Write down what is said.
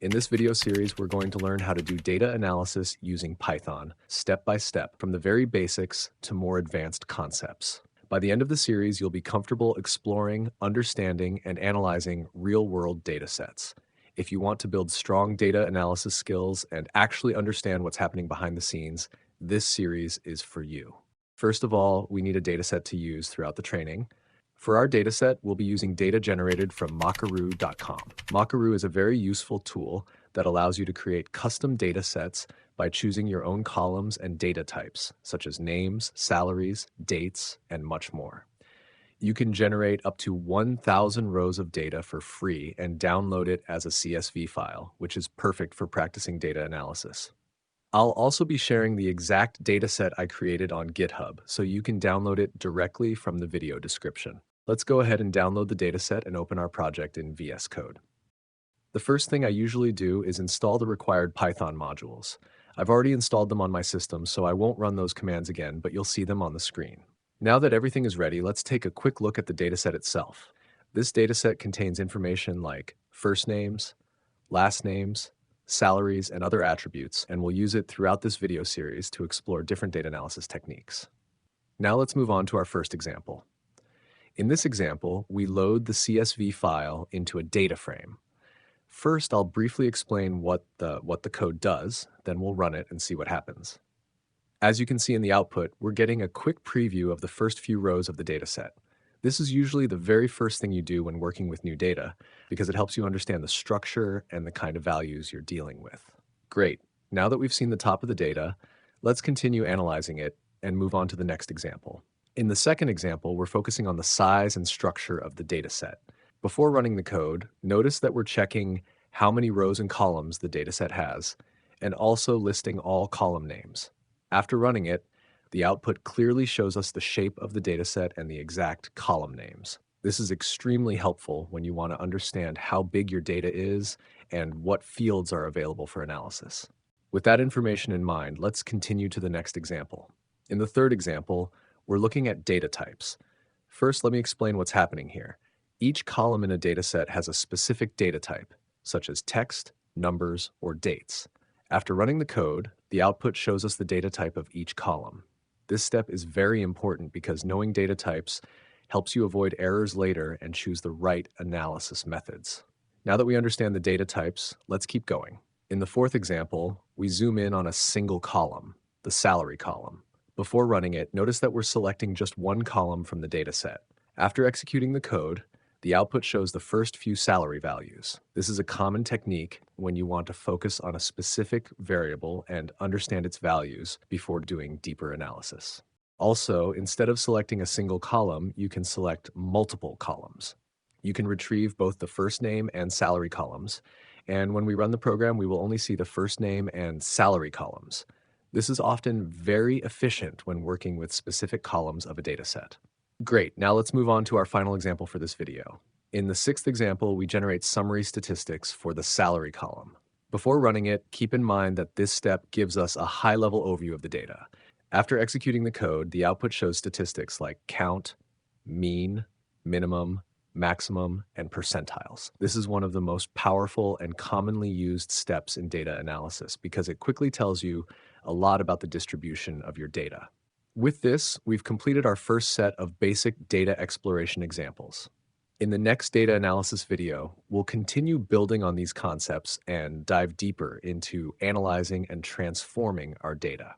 In this video series, we're going to learn how to do data analysis using Python, step by step, from the very basics to more advanced concepts. By the end of the series, you'll be comfortable exploring, understanding, and analyzing real-world data sets. If you want to build strong data analysis skills and actually understand what's happening behind the scenes, this series is for you. First of all, we need a dataset to use throughout the training. For our dataset, we'll be using data generated from Mockaroo.com. Mockaroo is a very useful tool that allows you to create custom datasets by choosing your own columns and data types, such as names, salaries, dates, and much more. You can generate up to 1,000 rows of data for free and download it as a CSV file, which is perfect for practicing data analysis. I'll also be sharing the exact dataset I created on GitHub, so you can download it directly from the video description. Let's go ahead and download the dataset and open our project in VS Code. The first thing I usually do is install the required Python modules. I've already installed them on my system, so I won't run those commands again, but you'll see them on the screen. Now that everything is ready, let's take a quick look at the dataset itself. This dataset contains information like first names, last names, salaries, and other attributes, and we'll use it throughout this video series to explore different data analysis techniques. Now let's move on to our first example. In this example, we load the CSV file into a data frame. First, I'll briefly explain what the code does, then we'll run it and see what happens. As you can see in the output, we're getting a quick preview of the first few rows of the dataset. This is usually the very first thing you do when working with new data, because it helps you understand the structure and the kind of values you're dealing with. Great. Now that we've seen the top of the data, let's continue analyzing it and move on to the next example. In the second example, we're focusing on the size and structure of the dataset. Before running the code, notice that we're checking how many rows and columns the dataset has, and also listing all column names. After running it, the output clearly shows us the shape of the dataset and the exact column names. This is extremely helpful when you want to understand how big your data is and what fields are available for analysis. With that information in mind, let's continue to the next example. In the third example, we're looking at data types. First, let me explain what's happening here. Each column in a dataset has a specific data type, such as text, numbers, or dates. After running the code, the output shows us the data type of each column. This step is very important because knowing data types helps you avoid errors later and choose the right analysis methods. Now that we understand the data types, let's keep going. In the fourth example, we zoom in on a single column, the salary column. Before running it, notice that we're selecting just one column from the dataset. After executing the code, the output shows the first few salary values. This is a common technique when you want to focus on a specific variable and understand its values before doing deeper analysis. Also, instead of selecting a single column, you can select multiple columns. You can retrieve both the first name and salary columns, and when we run the program, we will only see the first name and salary columns. This is often very efficient when working with specific columns of a dataset. Great, now let's move on to our final example for this video. In the sixth example, we generate summary statistics for the salary column. Before running it, keep in mind that this step gives us a high-level overview of the data. After executing the code, the output shows statistics like count, mean, minimum, maximum, and percentiles. This is one of the most powerful and commonly used steps in data analysis because it quickly tells you a lot about the distribution of your data. With this, we've completed our first set of basic data exploration examples. In the next data analysis video, we'll continue building on these concepts and dive deeper into analyzing and transforming our data.